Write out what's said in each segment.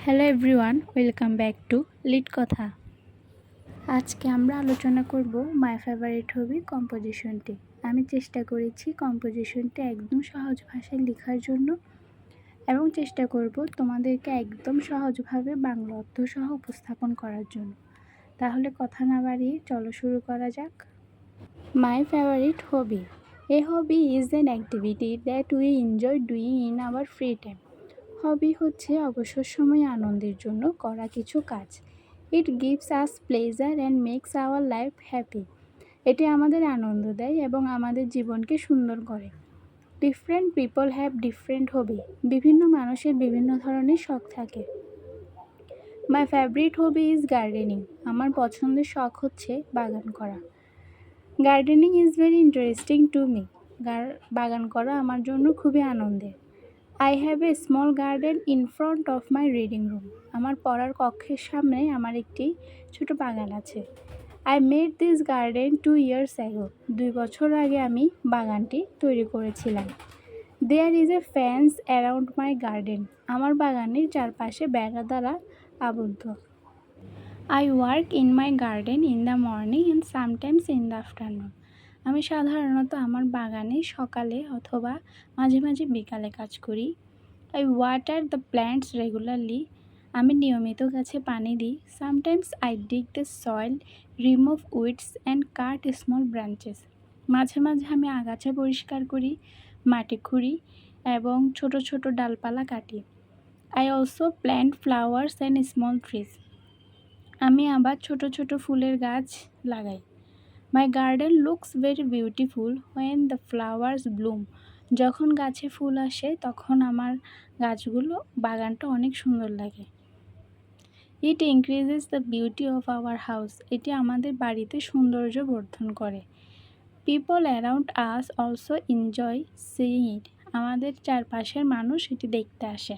Hello everyone, welcome back to lead কথা। আজকে আমরা আলোচনা করব মাই ফেভারিট হবি কম্পোজিশনটি। আমি চেষ্টা করেছি কম্পোজিশনটি একদম সহজ ভাষায় লেখার জন্য এবং চেষ্টা করব তোমাদেরকে একদম সহজভাবে বাংলা অর্থ সহ উপস্থাপন করার জন্য। তাহলে কথা না বাড়িয়ে চলো শুরু করা যাক। My favourite hobby, a hobby is an activity that we enjoy doing in our free time. Hobby হচ্ছে অবসর সময়ে আনন্দের জন্য করা কিছু কাজ। It gives us pleasure and makes our life happy. এটি আমাদের আনন্দ দেয় এবং আমাদের জীবনকে সুন্দর করে। Different people have different hobby. বিভিন্ন মানুষের বিভিন্ন ধরনের শখ থাকে। My favourite hobby is gardening. আমার পছন্দের শখ হচ্ছে বাগান করা। Gardening is very interesting two me. বাগান করা আমার জন্য খুবই আনন্দের। I have a small garden in front of my reading room. আমার পড়ার কক্ষের সামনে আমার একটি ছোট বাগান আছে। I made this garden 2 years ago. 2 বছর আগে আমি বাগানটি তৈরি করেছিলাম। There is a fence around my garden. আমার বাগানের চারপাশে বেড়া দ্বারা আবদ্ধ। I work in my garden in the morning and sometimes in the afternoon. আমি সাধারণত আমার বাগানে সকালে অথবা মাঝে মাঝে বিকালে কাজ করি। I water the plants regularly. আমি নিয়মিত গাছে পানি দিই। Sometimes I dig the soil, remove weeds and cut small branches. মাঝে মাঝে আমি আগাছা পরিষ্কার করি, মাটি খুঁড়ি এবং ছোট ছোট ডালপালা কাটি। I also plant flowers and small trees. আমি আবার ছোট ছোট ফুলের গাছ লাগাই। My garden looks very beautiful when the flowers Bloom. যখন গাছে ফুল আসে তখন আমার বাগানটা অনেক সুন্দর লাগে। It increases the beauty of our house. এটি আমাদের বাড়িতে সৌন্দর্য বর্ধন করে। People around us also enjoy seeing it. আমাদের চারপাশের মানুষ এটি দেখতে আসে।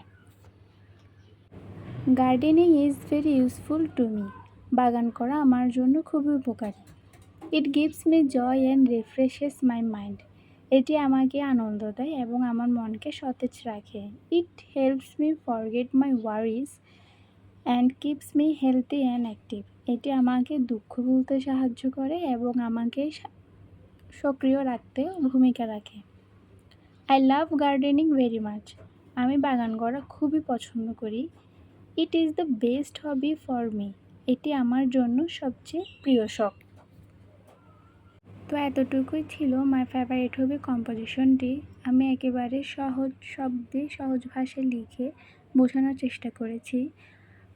Gardening is very useful to me. বাগান করা আমার জন্য খুবই উপকারী। It gives me joy and refreshes my mind. এটি আমাকে আনন্দ দেয় এবং আমার মনকে সতেজ রাখে। It helps me forget my worries and keeps me healthy and active. এটি আমাকে দুঃখ ভুলতে সাহায্য করে এবং আমাকে সক্রিয় রাখতেও ভূমিকা রাখে। I love gardening very much. আমি বাগান করা খুবই পছন্দ করি। It is the best hobby for me. এটি আমার জন্য সবচেয়ে প্রিয় শখ। তো এতটুকুই ছিল মাই ফেভারিট হবি কম্পোজিশনটি। আমি একেবারে সহজ শব্দে সহজ ভাষায় লিখে বোঝানোর চেষ্টা করেছি।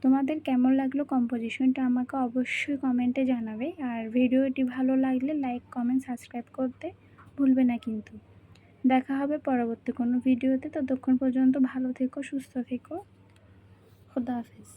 তোমাদের কেমন লাগলো কম্পোজিশনটা আমাকে অবশ্যই কমেন্টে জানাবে। আর ভিডিওটি ভালো লাগলে লাইক, কমেন্ট, সাবস্ক্রাইব করতে ভুলবে না কিন্তু। দেখা হবে পরবর্তী কোনো ভিডিওতে। ততক্ষণ পর্যন্ত ভালো থেকো, সুস্থ থেকো। খোদা হাফেজ।